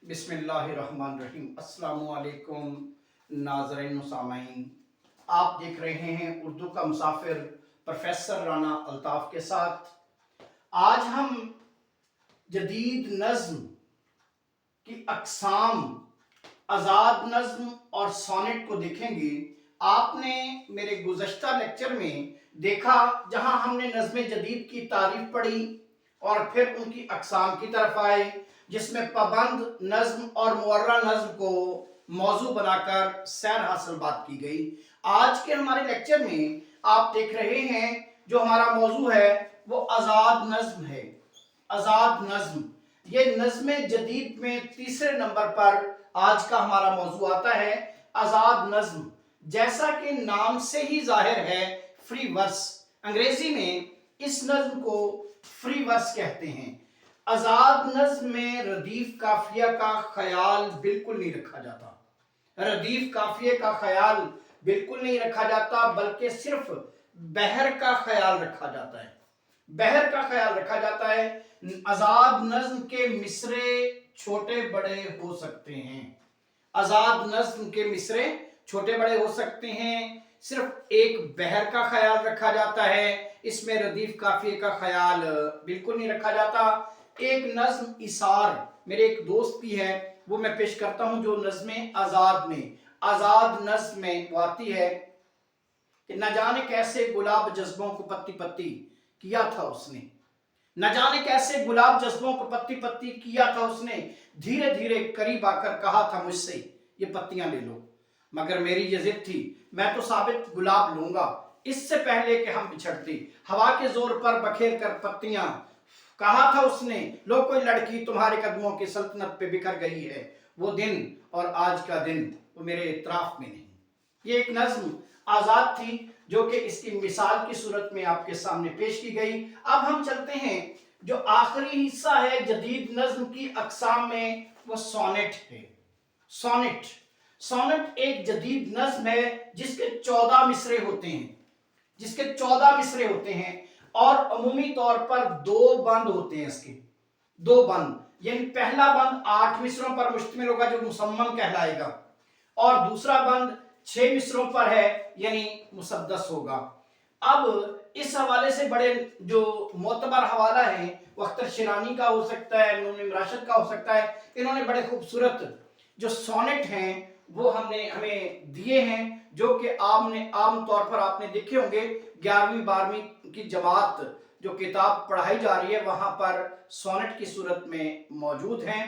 बिस्मिल्लाहिर्रहमानिर्रहीम। अस्सलामुअलैकुम नाज़रीन व सामाईन, आप देख रहे हैं उर्दू का मुसाफिर प्रोफेसर राना अल्ताफ़ के साथ। आज हम जदीद नज़्म की अक़साम, आज़ाद नज़्म और सोनेट को देखेंगे। आपने मेरे गुज़श्ता लेक्चर में देखा जहां हमने नज़्म जदीद की तारीफ पढ़ी और फिर उनकी अक़साम की तरफ आए, जिसमें पाबंद नज़्म और मुअर्रा नज़्म को मौजू बनाकर सैर हासिल बात की गई। आज के हमारे लेक्चर में आप देख रहे हैं जो हमारा मौजू है वो आज़ाद नज़्म है। आज़ाद नज़्म, ये नज़्म जदीद में तीसरे नंबर पर आज का हमारा मौजू आता है, आज़ाद नज़्म। जैसा कि नाम से ही जाहिर है, फ्री वर्स। अंग्रेजी में इस नज़्म को फ्री वर्स कहते हैं। आज़ाद नज़्म में रदीफ काफिया का ख्याल बिल्कुल नहीं रखा जाता। रदीफ काफिये का ख्याल बिल्कुल नहीं रखा जाता, बल्कि सिर्फ बहर का ख्याल रखा जाता है। बहर का ख्याल रखा जाता है। आज़ाद नज़्म के मिसरे छोटे बड़े हो सकते हैं। आज़ाद नज़्म के मिसरे छोटे बड़े हो सकते हैं। सिर्फ एक बहर का ख्याल रखा जाता है, इसमें रदीफ काफिये का ख्याल बिल्कुल नहीं रखा जाता। एक नज़्म इसार मेरे एक दोस्त की है, वो मैं पेश करता हूं, जो नज़्म आज़ाद में, आज़ाद नज़्म में वो आती है कि न जाने कैसे गुलाब जज्बों को पत्ती पत्ती किया था उसने। न जाने कैसे गुलाब जज्बों को पत्ती पत्ती किया था उसने, धीरे धीरे करीब आकर कहा था मुझसे ये पत्तियां ले लो, मगर मेरी ये जिद थी मैं तो साबित गुलाब लूंगा इससे पहले कि हम बिछड़ते। हवा के जोर पर बखेर कर पत्तियां, कहा था उसने, लो कोई लड़की तुम्हारे कदमों की सल्तनत पे बिखर गई है। वो दिन और आज का दिन वो मेरे इतराफ में नहीं। ये एक नज़्म आज़ाद थी जो कि इसकी मिसाल की सूरत में आपके सामने पेश की गई। अब हम चलते हैं जो आखिरी हिस्सा है जदीद नज़्म की अक़साम में, वो सोनेट है। सोनेट, सोनेट एक जदीद नज़्म है जिसके 14 मिसरे होते हैं, जिसके 14 मिसरे होते हैं और अमूमी तौर पर 2 बंद होते हैं। इसके 2 बंद, यानी पहला बंद 8 मिसरों पर मुश्तमिल होगा जो मुसम्मम कहलाएगा, और दूसरा बंद 6 मिसरों पर है यानी मुसद्दस होगा। अब इस हवाले से बड़े जो मोतबर हवाला है वो अख्तर शिरानी का हो सकता है, नून राशिद का हो सकता है। इन्होंने बड़े खूबसूरत जो सोनेट हैं वो हमें दिए हैं, जो कि आम तौर पर आपने देखे होंगे 11वीं 12वीं की जमात जो किताब पढ़ाई जा रही है वहां पर सोनेट की सूरत में मौजूद हैं।